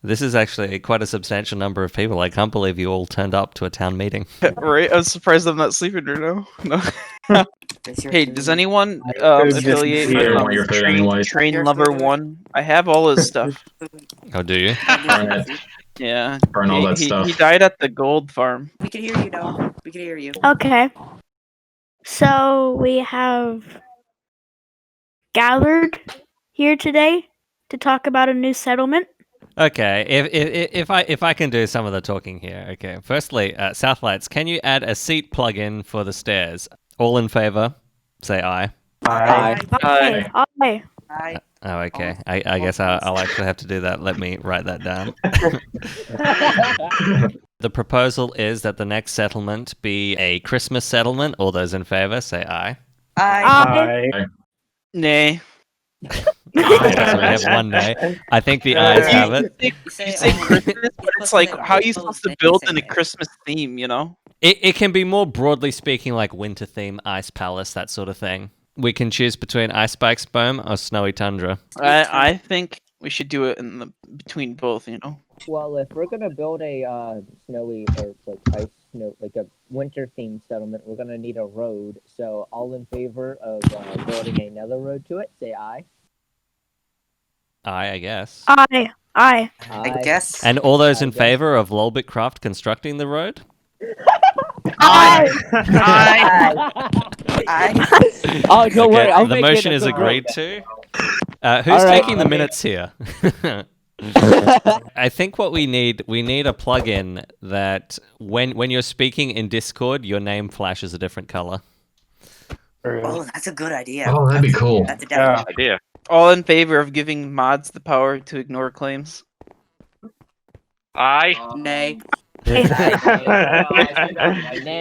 This is actually quite a substantial number of people. I can't believe you all turned up to a town meeting. Right? I was surprised I'm not sleeping right now. No. Hey, does anyone affiliate I don't want your food anyways. Train Lover 1? I have all his stuff. Oh, do you? Burn it. Yeah. Burn all that He stuff. died at the gold farm. We can hear you now. We can hear you. Okay. So we have gathered here today to talk about a new settlement. Okay, if I can do some of the talking here. Okay, firstly, Southlights, can you add a seat plug-in for the stairs? All in favor, say aye. Aye. Aye. Aye. Hi. Oh, okay. I guess I'll actually have to do that. Let me write that down. The proposal is that the next settlement be a Christmas settlement. All those in favor, say aye. Aye. Aye. Nay. Okay, so we have one nay. I think the ayes have it. You say Christmas, but it's like, how are you supposed to build in a Christmas theme, you know? It can be more broadly speaking like winter theme, ice palace, that sort of thing. We can choose between Ice Spikes Boom or Snowy Tundra. I think we should do it in the between both, you know? Well, if we're gonna build a snowy or like ice, like a winter themed settlement, we're gonna need a road. So, all in favor of building another road to it, say aye. Aye, I guess. Aye. Aye. I guess. And all those in favor of Lolbitcraft constructing the road? Aye. Aye. Oh, don't worry. I'll The make motion it a is good agreed road. to. Who's All right, taking the okay. minutes here? I think what we need a plugin that when you're speaking in Discord, your name flashes a different color. Oh, that's a good idea. Oh, that'd be cool. That's a definite. idea. All in favor of giving mods the power to ignore claims? Aye. Nay.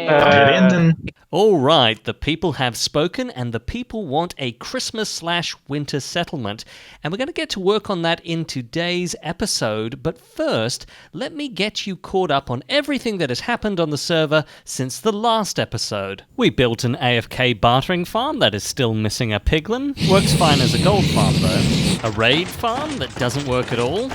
Abandon. All right, the people have spoken, and the people want a Christmas/winter settlement, and we're going to get to work on that in today's episode. But first, let me get you caught up on everything that has happened on the server since the last episode. We built an AFK bartering farm that is still missing a piglin. Works fine as a gold farm, though. A raid farm that doesn't work at all.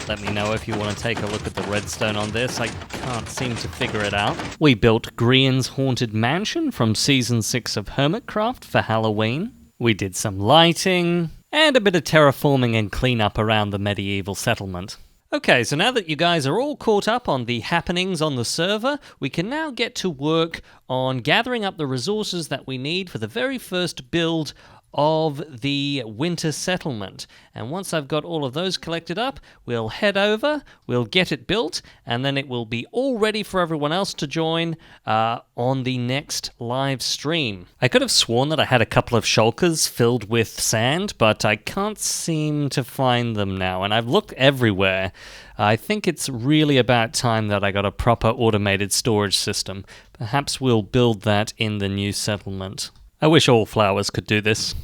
Let me know if you want to take a look at the redstone on this. I can't seem to figure it out. We built Grian's Haunted Mansion from Season 6 of Hermitcraft for Halloween. We did some lighting, and a bit of terraforming and cleanup around the medieval settlement. Okay, so now that you guys are all caught up on the happenings on the server, we can now get to work on gathering up the resources that we need for the very first build of the winter settlement. And once I've got all of those collected up, we'll head over, we'll get it built, and then it will be all ready for everyone else to join on the next live stream. I could have sworn that I had a couple of shulkers filled with sand, but I can't seem to find them now, and I've looked everywhere. I think it's really about time that I got a proper automated storage system. Perhaps we'll build that in the new settlement. I wish all flowers could do this.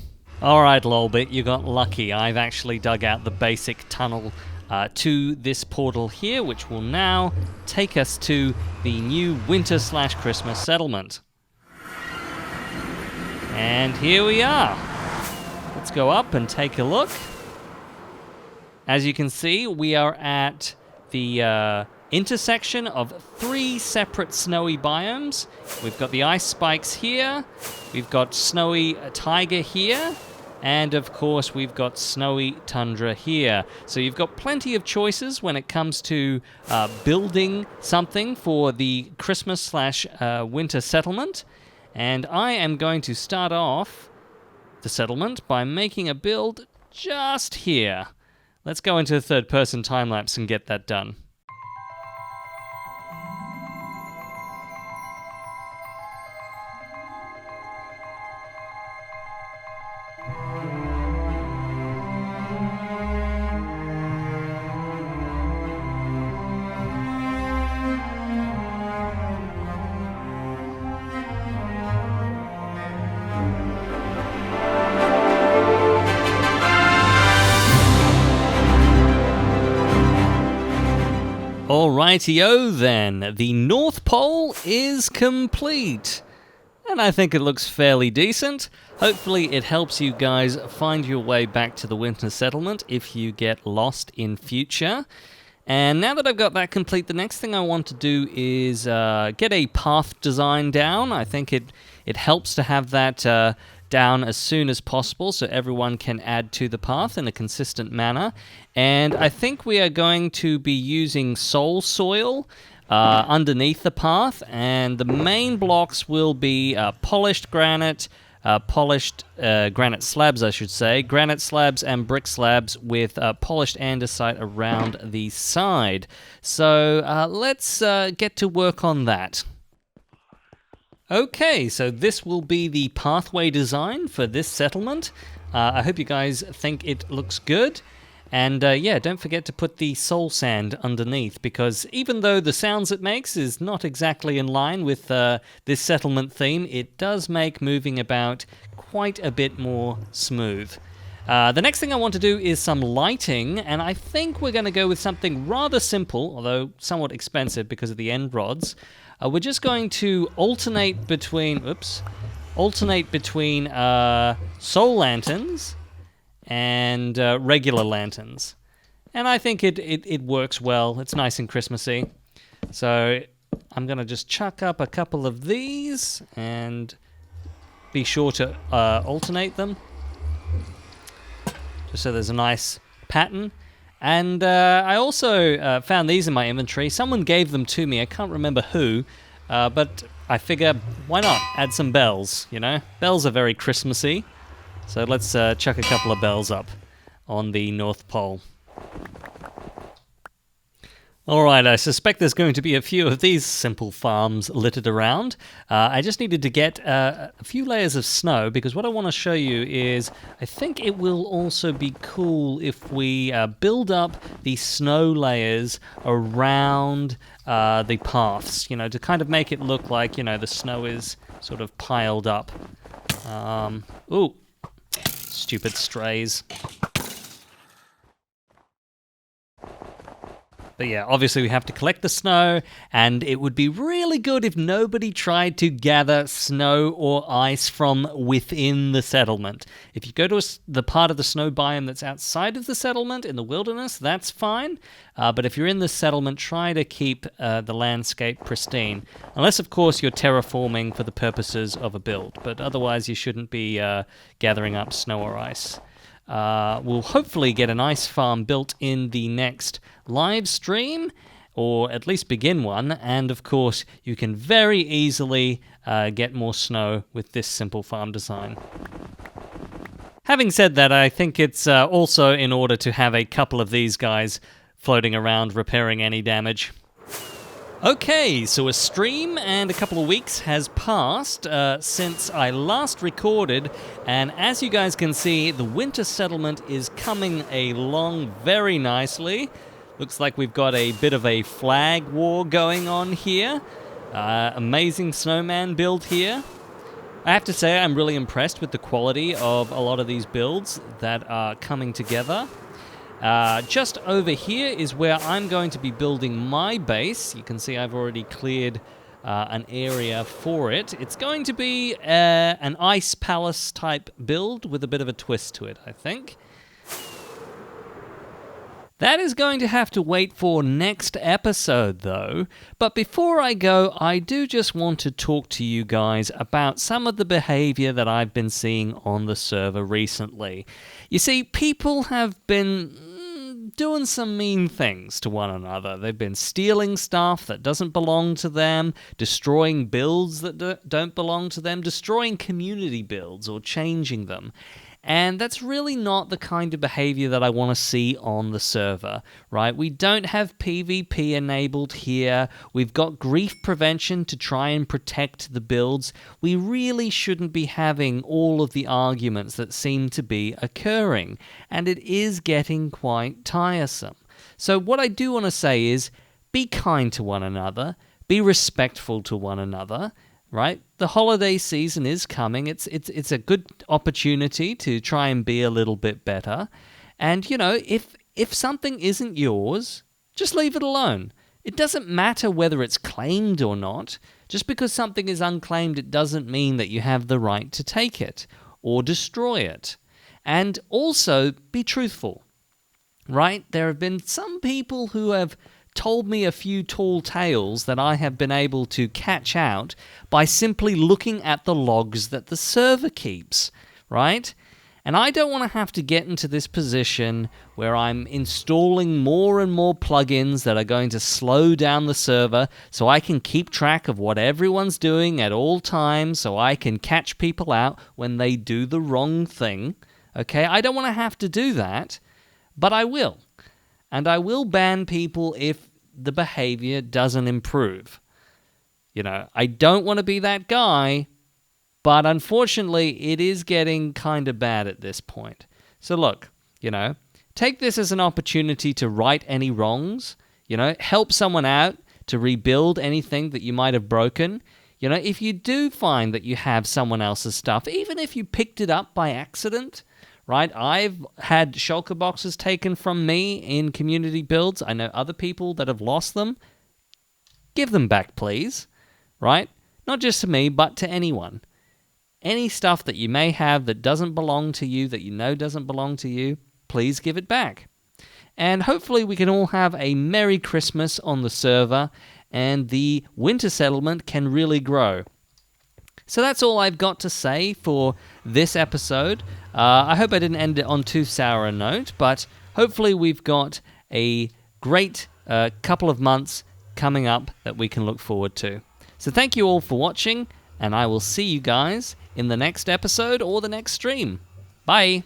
Alright, Lolbit, you got lucky. I've actually dug out the basic tunnel to this portal here, which will now take us to the new winter/Christmas settlement. And here we are. Let's go up and take a look. As you can see, we are at the intersection of 3 separate snowy biomes. We've got the ice spikes here, we've got snowy taiga here, and of course we've got snowy tundra here. So you've got plenty of choices when it comes to building something for the Christmas/winter settlement. And I am going to start off the settlement by making a build just here. Let's go into a third-person time-lapse and get that done. Alrighty-o then, the North Pole is complete. And I think it looks fairly decent. Hopefully it helps you guys find your way back to the winter settlement if you get lost in future. And now that I've got that complete, the next thing I want to do is get a path design down. I think it helps to have that down as soon as possible so everyone can add to the path in a consistent manner. And I think we are going to be using soul soil underneath the path, and the main blocks will be polished granite, polished granite slabs, I should say, granite slabs and brick slabs with polished andesite around the side. So let's get to work on that. Okay, so this will be the pathway design for this settlement. I hope you guys think it looks good. And yeah, don't forget to put the soul sand underneath, because even though the sounds it makes is not exactly in line with this settlement theme, it does make moving about quite a bit more smooth. The next thing I want to do is some lighting, and I think we're going to go with something rather simple, although somewhat expensive because of the end rods. We're just going to alternate between soul lanterns and regular lanterns. And I think it works well. It's nice and Christmassy. So I'm going to just chuck up a couple of these and be sure to alternate them, just so there's a nice pattern. And I also found these in my inventory. Someone gave them to me. I can't remember who, but I figure, why not add some bells, you know? Bells are very Christmassy. So let's chuck a couple of bells up on the North Pole. Alright, I suspect there's going to be a few of these simple farms littered around. I just needed to get a few layers of snow, because what I want to show you is, I think it will also be cool if we build up the snow layers around the paths, you know, to kind of make it look like, you know, the snow is sort of piled up. Ooh, stupid strays. But yeah, obviously we have to collect the snow, and it would be really good if nobody tried to gather snow or ice from within the settlement. If you go to the part of the snow biome that's outside of the settlement, in the wilderness, that's fine. But if you're in the settlement, try to keep the landscape pristine. Unless, of course, you're terraforming for the purposes of a build. But otherwise, you shouldn't be gathering up snow or ice. We'll hopefully get an ice farm built in the next live stream, or at least begin one, and of course you can very easily get more snow with this simple farm design. Having said that, I think it's also in order to have a couple of these guys floating around repairing any damage. Okay, so a stream and a couple of weeks has passed since I last recorded, and as you guys can see, the winter settlement is coming along very nicely. Looks like we've got a bit of a flag war going on here. Amazing snowman build here. I have to say I'm really impressed with the quality of a lot of these builds that are coming together. Just over here is where I'm going to be building my base. You can see I've already cleared an area for it. It's going to be an ice palace type build with a bit of a twist to it, I think. That is going to have to wait for next episode, though. But before I go, I do just want to talk to you guys about some of the behavior that I've been seeing on the server recently. You see, people have been doing some mean things to one another. They've been stealing stuff that doesn't belong to them, destroying builds that don't belong to them, destroying community builds or changing them. And that's really not the kind of behavior that I want to see on the server, right? We don't have PvP enabled here. We've got grief prevention to try and protect the builds. We really shouldn't be having all of the arguments that seem to be occurring, and it is getting quite tiresome. So what I do want to say is, be kind to one another, be respectful to one another, right? The holiday season is coming. It's a good opportunity to try and be a little bit better. And, you know, if something isn't yours, just leave it alone. It doesn't matter whether it's claimed or not. Just because something is unclaimed, it doesn't mean that you have the right to take it or destroy it. And also, be truthful. right? There have been some people who have told me a few tall tales that I have been able to catch out by simply looking at the logs that the server keeps, right? And I don't want to have to get into this position where I'm installing more and more plugins that are going to slow down the server so I can keep track of what everyone's doing at all times, so I can catch people out when they do the wrong thing. Okay, I don't want to have to do that, but I will. And I will ban people if the behavior doesn't improve. You know, I don't want to be that guy, but unfortunately, it is getting kind of bad at this point. So look, you know, take this as an opportunity to right any wrongs, you know, help someone out to rebuild anything that you might have broken. You know, if you do find that you have someone else's stuff, even if you picked it up by accident, right? I've had shulker boxes taken from me in community builds. I know other people that have lost them. Give them back, please, right? Not just to me, but to anyone. Any stuff that you may have that doesn't belong to you, that you know doesn't belong to you, please give it back. And hopefully we can all have a Merry Christmas on the server and the winter settlement can really grow. So that's all I've got to say for this episode. I hope I didn't end it on too sour a note, but hopefully we've got a great couple of months coming up that we can look forward to. So thank you all for watching, and I will see you guys in the next episode or the next stream. Bye!